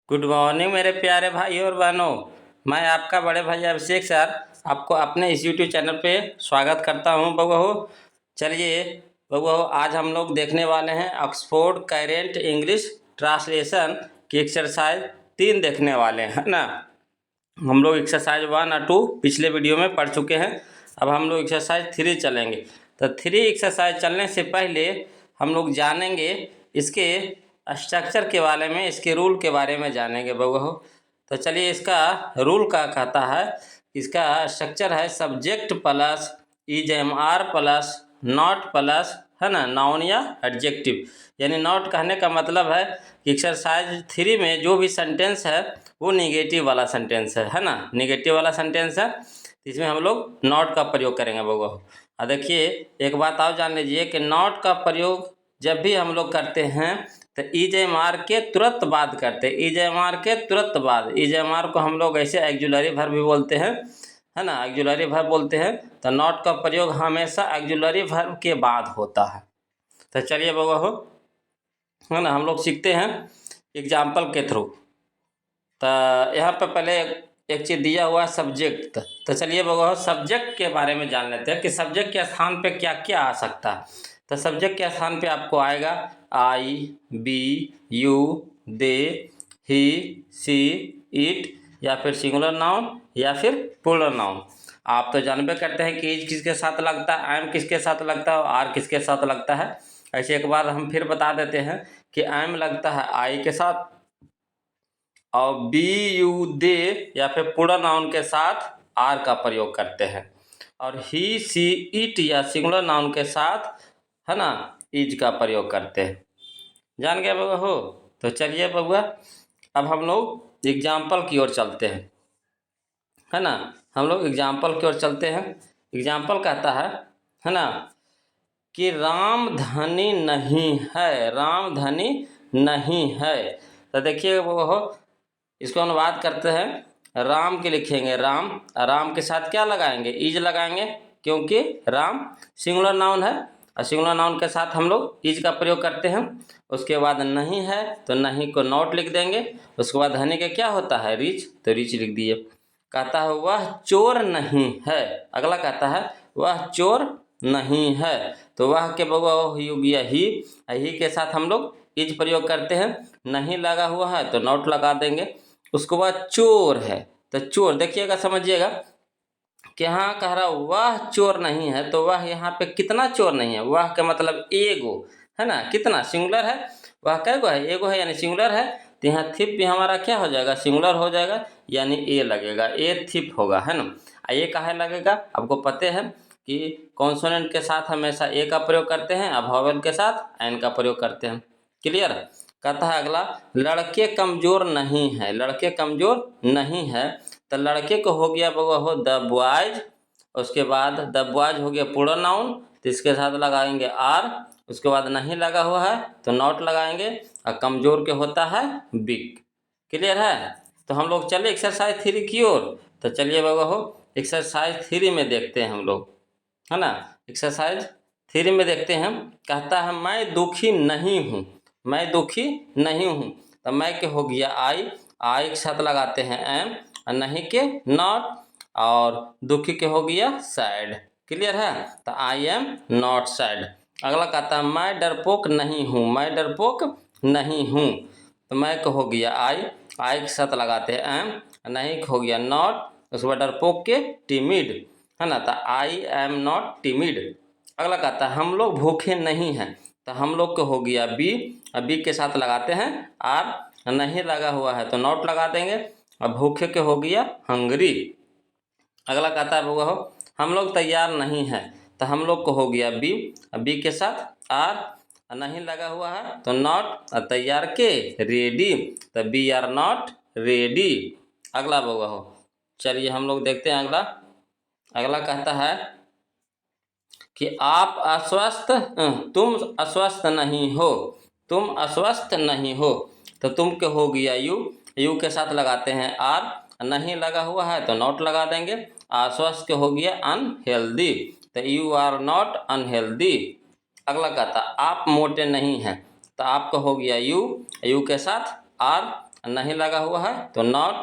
Good morning मेरे प्यारे भाई और बहनों। मैं आपका बड़े भाई अभिषेक सर आपको अपने इस यूट्यूब चैनल पे स्वागत करता हूं बबू। चलिए बबू, आज हम लोग देखने वाले हैं ऑक्सफोर्ड करेंट इंग्लिश ट्रांसलेशन की एक्सरसाइज 3 देखने वाले हैं, है ना। हम लोग एक्सरसाइज 1 और 2 पिछले वीडियो में पढ़ चुके हैं। अब हम लोग एक्सरसाइज 3 चलेंगे। तो 3 एक्सरसाइज चलने से पहले हम लोग जानेंगे इसके स्ट्रक्चर के बारे में, इसके रूल के बारे में जानेंगे बबू। तो चलिए, इसका रूल क्या कहता है। इसका स्ट्रक्चर है subject plus is plus not plus, है ना, नाउन या एडजेक्टिव। यानी नॉट कहने का मतलब है कि एक्सरसाइज 3 में जो भी सेंटेंस है वो निगेटिव वाला सेंटेंस है ना, निगेटिव वाला सेंटेंस है। इसमें हम लोग नॉट का प्रयोग करेंगे बबू। देखिए, एक बात और जान लीजिए कि नॉट का प्रयोग जब भी हम लोग करते हैं तो इज के तुरंत बाद करते हैं। इज के तुरंत बाद, इज को हम लोग ऐसे एक्जुलरी वर्ब भी बोलते हैं, है ना, एक्जुलरी वर्ब बोलते हैं। तो नॉट का प्रयोग हमेशा एक्जुलरी वर्ब के बाद होता है। तो चलिए बबू, है ना, हम लोग सीखते हैं एग्जाम्पल के थ्रू। तो यहाँ पे पहले एक चीज़ दिया हुआ है सब्जेक्ट। तो चलिए बबू, सब्जेक्ट के बारे में जान लेते हैं कि सब्जेक्ट के स्थान पे क्या क्या आ सकता है। तो सब्जेक्ट के स्थान पे आपको आएगा I, we, you, they, he, she, it, या फिर सिंगुलर नाउन या फिर प्लूरल नाउन। आप तो जानबे करते हैं कि इज किसके साथ लगता है, एम किसके साथ लगता है और आर किसके साथ लगता है। ऐसे एक बार हम फिर बता देते हैं कि एम लगता है आई के साथ, और बी, यू, दे या फिर प्लूरल नाउन के साथ आर का प्रयोग करते हैं। और ही, सी, इट या सिंगुलर नाउन के साथ, है ना, इज का प्रयोग करते हैं। जान गए बबुआ हो। तो चलिए बबुआ, अब हम लोग एग्जाम्पल की ओर चलते हैं, है ना। हम लोग एग्जाम्पल की ओर चलते हैं। एग्जाम्पल कहता है ना, कि राम धनी नहीं है, राम धनी नहीं है। तो देखिए वो, इसको अनुवाद करते हैं। राम के लिखेंगे राम, राम के साथ क्या लगाएंगे, इज लगाएंगे, क्योंकि राम सिंगुलर नाउन है और सिंगुलर नाउन के साथ हम लोग इज का प्रयोग करते हैं। उसके बाद नहीं है तो नहीं को नॉट लिख देंगे। उसके बाद धनी के क्या होता है, रिच, तो रिच लिख दिए। कहता है वह चोर नहीं है। अगला कहता है वह चोर नहीं है। तो वह के बबुआ हो गया ही के साथ हम लोग इज प्रयोग करते हैं। नहीं लगा हुआ है तो नॉट लगा देंगे। उसके बाद चोर है, तो चोर देखिएगा, समझिएगा कि हाँ कह रहा वह चोर नहीं है, तो वह यहाँ पे कितना चोर नहीं है। वह का मतलब एगो, है ना, कितना सिंगुलर है, वह कैगो है, एगो है यानी सिंगुलर है। तो यहाँ थिप भी हमारा क्या हो जाएगा, सिंगुलर हो जाएगा, यानी ए लगेगा, ए थिप होगा, है ना। ये काहे लगेगा, आपको पते है कि कॉन्सोनेंट के साथ हमेशा ए का प्रयोग करते हैं, अब वॉवेल के साथ एन का प्रयोग करते हैं। क्लियर। कहता है अगला, लड़के कमजोर नहीं है, लड़के कमजोर नहीं है। तो लड़के को हो गया बबुआ हो द बॉयज। उसके बाद द बॉयज हो गया प्लूरल नाउन, तो इसके साथ लगाएंगे आर। उसके बाद नहीं लगा हुआ है तो नॉट लगाएंगे, और कमजोर के होता है बिग। क्लियर है। तो हम लोग चले एक्सरसाइज 3 की ओर। तो चलिए बबुआ हो, एक्सरसाइज 3 में देखते हैं हम लोग, है ना। एक्सरसाइज 3 में देखते हैं। कहता है मैं दुखी नहीं हूँ, मैं दुखी नहीं हूँ। तो मैं के हो गया आई के साथ लगाते हैं एम, और नहीं के नॉट, और दुखी के हो गया सैड। क्लियर है। तो आई एम नॉट सैड। अगला कहता है मैं डरपोक नहीं हूँ, मैं डरपोक नहीं हूँ। तो मैं को हो गया आई के साथ लगाते हैं एम, नहीं के हो गया नॉट। उसके बाद डरपोक के टिमिड, है ना, तो आई एम नॉट टिमिड। अगला कहता है हम लोग भूखे नहीं हैं। तो हम लोग को हो गया बी, और बी के साथ लगाते हैं आर, नहीं लगा हुआ है तो नॉट लगा देंगे, और भूखे के हो गया हंगरी। अगला कहता है वो हो हम लोग तैयार नहीं हैं। तो हम लोग को हो गया बी, और बी के साथ आर, नहीं लगा हुआ है तो नॉट, और तैयार के रेडी, तो बी आर नॉट रेडी। अगला बउआ हो, चलिए हम लोग देखते हैं अगला। अगला कहता है कि आप अस्वस्थ, तुम अस्वस्थ नहीं हो, तुम अस्वस्थ नहीं हो। तो तुम के हो गया यू के साथ लगाते हैं आर, नहीं लगा हुआ है तो नॉट लगा देंगे। अस्वस्थ के हो गया अनहेल्दी, तो यू आर नॉट अनहेल्दी। अगला कहता आप मोटे नहीं हैं। तो आपका हो गया यू के साथ आर, नहीं लगा हुआ है तो नॉट,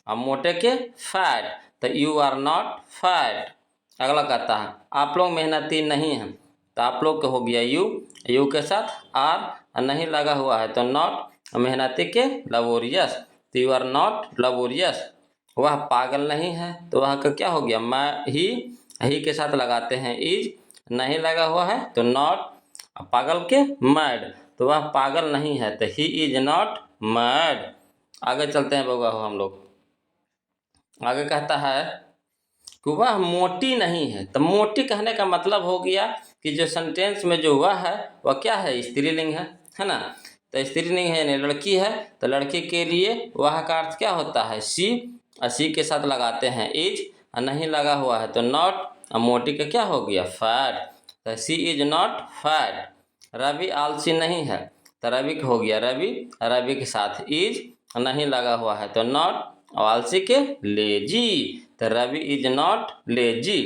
अब मोटे के फैट तो यू आर नॉट फैट। अगला कहता है आप लोग मेहनती नहीं हैं तो आप लोग का हो गया यू के साथ आर नहीं लगा हुआ है तो नॉट, मेहनती के लबोरियस तो यू आर नॉट लबोरियस। वह पागल नहीं है तो वह का क्या हो गया मैं ही के साथ लगाते हैं इज, नहीं लगा हुआ है तो नॉट, पागल के मैड तो वह पागल नहीं है तो ही इज नॉट मैड। आगे चलते हैं बउआ हम लोग। आगे कहता है कि वह मोटी नहीं है तो मोटी कहने का मतलब हो गया कि जो सेंटेंस में जो वह है वह क्या है स्त्रीलिंग है ना। तो स्त्रीलिंग है यानी लड़की है तो लड़की के लिए वह का अर्थ क्या होता है सी, सी के साथ लगाते हैं इज, नहीं लगा हुआ है तो नॉट, मोटी का क्या हो गया फैट तो सी इज नॉट फैट। रवि आलसी नहीं है तो रवि का हो गया रवि के साथ इज नहीं लगा हुआ है तो नॉट, आलसी के लेजी तो रवि इज नॉट लेजी।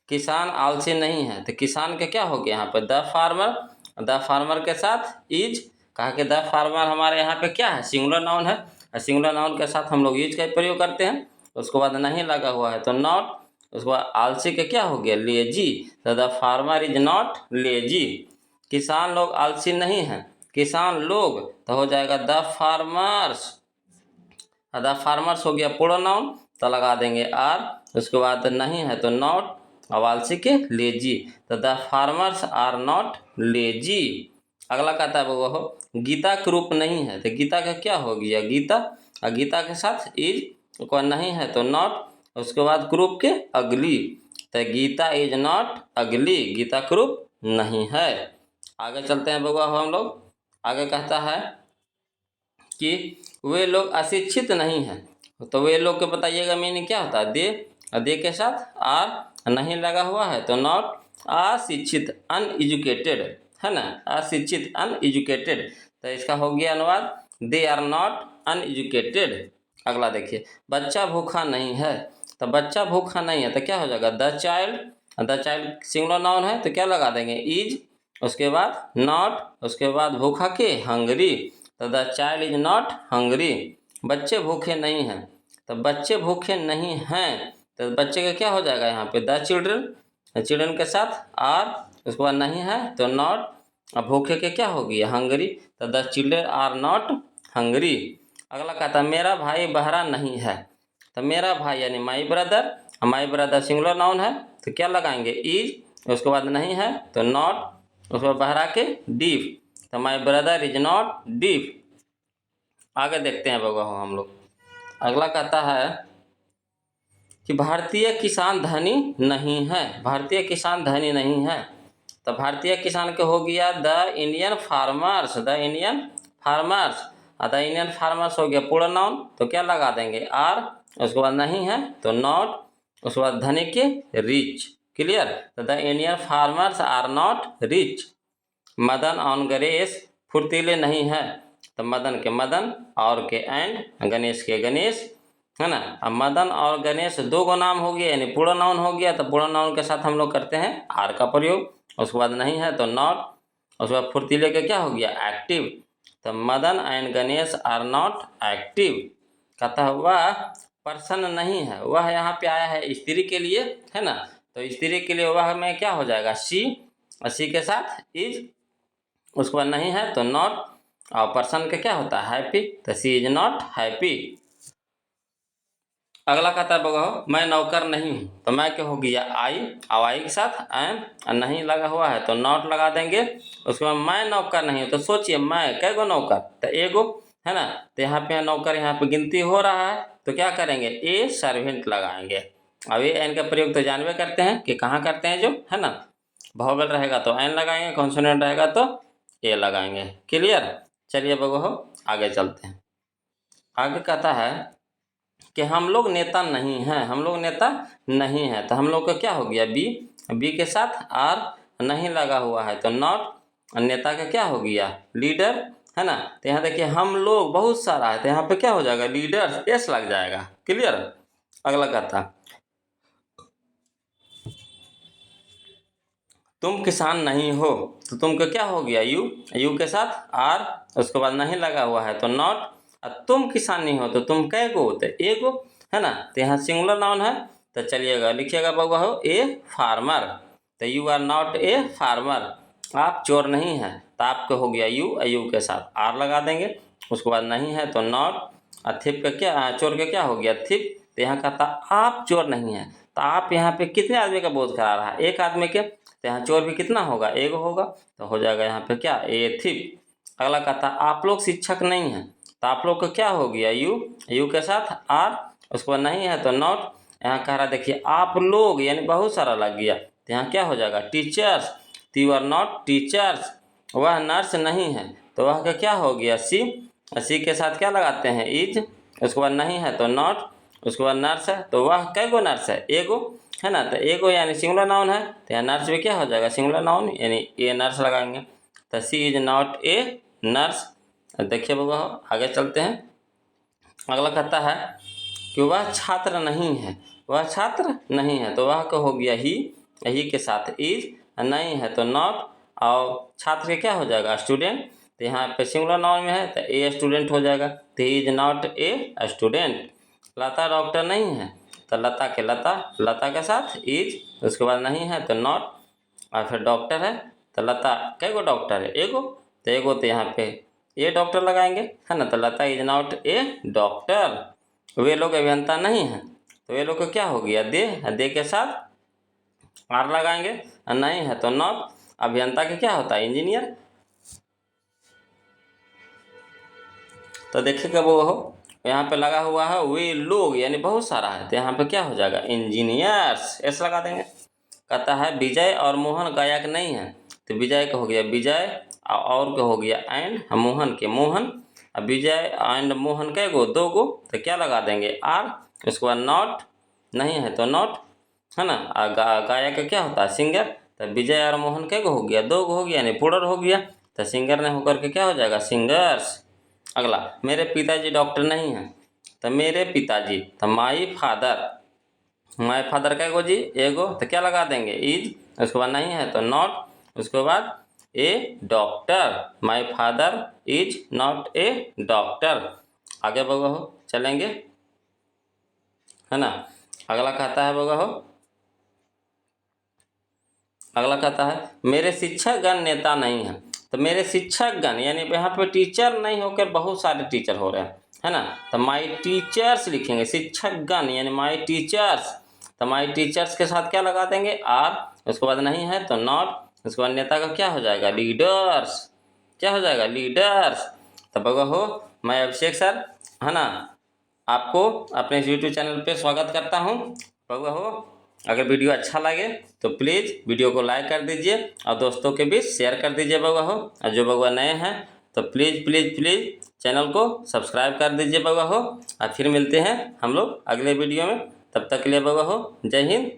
किसान आलसी नहीं है तो किसान का क्या हो गया यहाँ पे द फार्मर के साथ इज, कहा कि द फार्मर हमारे यहाँ पे क्या है सिंगुलर नाउन है, सिंगुलर नाउन के साथ हम लोग इज का प्रयोग करते हैं। उसके बाद नहीं लगा हुआ है तो नॉट, उसके बाद आलसी का क्या हो गया लेजी तो the farmer is not lazy. किसान लोग आलसी नहीं हैं, किसान लोग तो हो जाएगा द फार्मर्स, द फार्मर्स हो गया पूरा नाउन तो लगा देंगे आर, उसके बाद नहीं है तो नॉट, अब आलसी के लेजी तो the farmers are not lazy. अगला कहता है वो गीता के रूप नहीं है तो गीता का क्या हो गया गीता, और गीता के साथ इज को नहीं है तो नॉट, उसके बाद ग्रुप के अगली तो गीता इज नॉट अगली, गीता के रूप नहीं है। आगे चलते हैं बउआ हम लोग। आगे कहता है कि वे लोग अशिक्षित नहीं हैं तो वे लोग के बताइएगा मीनिंग क्या होता है दे के साथ आर नहीं लगा हुआ है तो नॉट, अशिक्षित अनएजुकेटेड है ना, अशिक्षित अनएजुकेटेड तो इसका हो गया अनुवाद दे आर नॉट अनएजुकेटेड। अगला देखिए बच्चा भूखा नहीं है तो बच्चा भूखा नहीं है तो क्या हो जाएगा द चाइल्ड सिंगुलर नाउन है तो क्या लगा देंगे इज, उसके बाद नॉट, उसके बाद भूखा के हंगरी तो the child is not Hungary. बच्चे भूखे नहीं हैं तो बच्चे भूखे नहीं हैं तो बच्चे का क्या हो जाएगा यहाँ पे द चिल्ड्रन के साथ आर, उसके बाद नहीं है तो नॉट, अब भूखे के क्या हो गया हंगरी तो the children are not hungry. अगला कहता है मेरा भाई बहरा नहीं है तो मेरा भाई यानी माई ब्रदर सिंगुलर नाउन है तो क्या लगाएंगे इज, उसके बाद नहीं है तो नॉट, उसके बाद बहरा के डीफ तो my brother is not deaf. आगे देखते हैं बउआ हम लोग। अगला कहता है कि भारतीय किसान धनी नहीं है, भारतीय किसान धनी नहीं है तो भारतीय किसान के हो गया the Indian farmers, the Indian farmers हो गया पूरा नाउन तो क्या लगा देंगे आर, उसके बाद नहीं है तो नॉट, उसके बाद धनी के रिच, क्लियर तो the Indian farmers are not rich. Madan और गणेश फुर्तीले नहीं है तो मदन के मदन और के एंड गणेश के गणेश है ना। अब मदन और गणेश दो गो नाम हो गया यानी पूरा नाउन हो गया तो पूरा नाउन के साथ हम लोग करते हैं आर का प्रयोग, उसके बाद नहीं है तो नॉट, उसके बाद फुर्तीले का क्या हो गया एक्टिव तो Madan and Ganesh are not active. कहता है वह प्रसन्न नहीं है, वह यहाँ पे आया है स्त्री के लिए है ना तो स्त्री के लिए वह में क्या हो जाएगा सी, सी के साथ इज, उसके बाद नहीं है तो नॉट, और पर्सन का क्या होता है हैप्पी तो सी इज नॉट हैप्पी। अगला कहता है बगो मैं नौकर नहीं हूँ तो मैं क्या हो गया आई, और आई के साथ एम नहीं लगा हुआ है तो नॉट लगा देंगे। उसके बाद मैं नौकर नहीं हूँ तो सोचिए मैं कै गो नौकर तो एगो है ना तो यहाँ पे नौकर यहाँ पे गिनती हो रहा है तो क्या करेंगे ए सर्वेंट लगाएंगे। अब ये एन का प्रयोग तो जानवे करते हैं कि कहाँ करते हैं जो है ना, वोवेल रहेगा तो एन लगाएंगे, कॉन्सोनेंट रहेगा तो ए लगाएंगे, क्लियर। चलिए बगो आगे चलते हैं। आगे कहता है कि हम लोग नेता नहीं हैं, हम लोग नेता नहीं हैं तो हम लोग का क्या हो गया बी के साथ आर नहीं लगा हुआ है तो नॉट, नेता का क्या हो गया लीडर है ना तो यहाँ देखिए हम लोग बहुत सारा है तो यहाँ पे क्या हो जाएगा लीडर एस लग जाएगा, क्लियर। अगला कहता तुम किसान नहीं हो तो तुम का क्या हो गया यू के साथ आर, उसके बाद नहीं लगा हुआ है तो नॉट, और तुम किसान नहीं हो तो तुम कै गो, तो एगो, है ना। तो यहाँ सिंगुलर नाउन है, तो चलिएगा लिखिएगा बउआ हो ए फार्मर। तो you are not a farmer, आप चोर नहीं हैं। तो आपका हो गया यू के साथ आर लगा देंगे। उसके बाद नहीं है तो नॉट, और थिप का क्या, चोर का क्या हो गया थिप। तो यहाँ कहता आप चोर नहीं हैं। तो आप यहाँ पे कितने आदमी का बोझ करा रहा है, एक आदमी के। तो यहाँ चोर भी कितना होगा, एगो होगा। तो हो जाएगा यहाँ पे क्या, ए थिप। अगला कहता आप लोग शिक्षक नहीं हैं। तो आप लोग का क्या हो गया यू के साथ आर। उसके बाद नहीं है तो नॉट। यहाँ कह रहा देखिए आप लोग यानी बहुत सारा लग गया। तो यहाँ क्या हो जाएगा टीचर्स। तो यू आर नॉट टीचर्स। वह नर्स नहीं है, तो वह का क्या हो गया सी के साथ क्या लगाते हैं इज। उसके बाद नहीं है तो नॉट। उसके बाद नर्स है, तो वह कै गो नर्स है, एगो, है ना। तो एगो यानी सिंगुलर नाउन है। तो यहाँ नर्स भी क्या हो जाएगा सिंगुलर नाउन, यानी ए नर्स लगाएंगे। तो सी इज नॉट ए नर्स। देखिए बाबा आगे चलते हैं। अगला कहता है कि वह छात्र नहीं है, वह छात्र नहीं है। तो वह का हो गया ही के साथ इज, नहीं है तो नॉट, और छात्र के क्या हो जाएगा स्टूडेंट। तो यहाँ पे सिंगुलर नाउन में है तो ए स्टूडेंट हो जाएगा। तो is not a student. Lata doctor नहीं है, तो लता के साथ इज। उसके बाद नहीं है तो नॉट, और फिर डॉक्टर है तो लता कै गो डॉक्टर है, एगो। तो एगो तो यहाँ पे ए डॉक्टर लगाएंगे, है ना। तो लता इज नॉट ए डॉक्टर। वे लोग अभियंता नहीं हैं, तो वे लोग का क्या हो गया दे के साथ आर लगाएंगे, और नहीं है तो नॉट। अभियंता के क्या होता है इंजीनियर। तो देखिएगा वो हो यहाँ पे लगा हुआ है वे लोग यानी बहुत सारा है। तो यहाँ पे क्या हो जाएगा इंजीनियर्स, ऐसा लगा देंगे। कहता है विजय और मोहन गायक नहीं है। तो विजय का हो गया विजय, और का हो गया एंड, मोहन के मोहन। अब विजय एंड मोहन कै गो, दो गो। तो क्या लगा देंगे आर। उसके बाद नॉट, नहीं है तो नॉट, है ना। गायक का क्या होता है सिंगर। तो विजय और मोहन कै गो हो गया, दो गो हो गया, यानी प्लूरल हो गया। तो सिंगर ने होकर के क्या हो जाएगा सिंगर्स। अगला मेरे पिताजी डॉक्टर नहीं हैं। तो मेरे पिताजी, तो माई फादर कै गो जी, एगो। तो क्या लगा देंगे इज। उसके बाद नहीं है तो नॉट। उसके बाद a doctor, my father is not a doctor. आगे बगो हो चलेंगे, है ना। अगला कहता है बगो हो, अगला कहता है मेरे शिक्षकगण नेता नहीं हैं। तो मेरे शिक्षकगण यानी यहाँ पे टीचर नहीं होकर बहुत सारे टीचर हो रहे हैं, है ना। तो माई टीचर्स लिखेंगे, शिक्षकगण यानी माई टीचर्स। तो माई टीचर्स के साथ क्या लगा देंगे आर। उसके बाद नहीं है तो नॉट। उसके बाद नेता का क्या हो जाएगा लीडर्स, क्या हो जाएगा लीडर्स। तो बगो हो मैं अभिषेक सर, है ना, आपको अपने यूट्यूब चैनल पे स्वागत करता हूँ। बगो हो अगर वीडियो अच्छा लगे तो प्लीज़ वीडियो को लाइक कर दीजिए और दोस्तों के बीच शेयर कर दीजिए बगुआ हो। और जो बगुआ नए हैं तो प्लीज़ चैनल को सब्सक्राइब कर दीजिए बगुआ हो। और फिर मिलते हैं हम लोग अगले वीडियो में, तब तक के लिए बगुआ हो जय हिंद।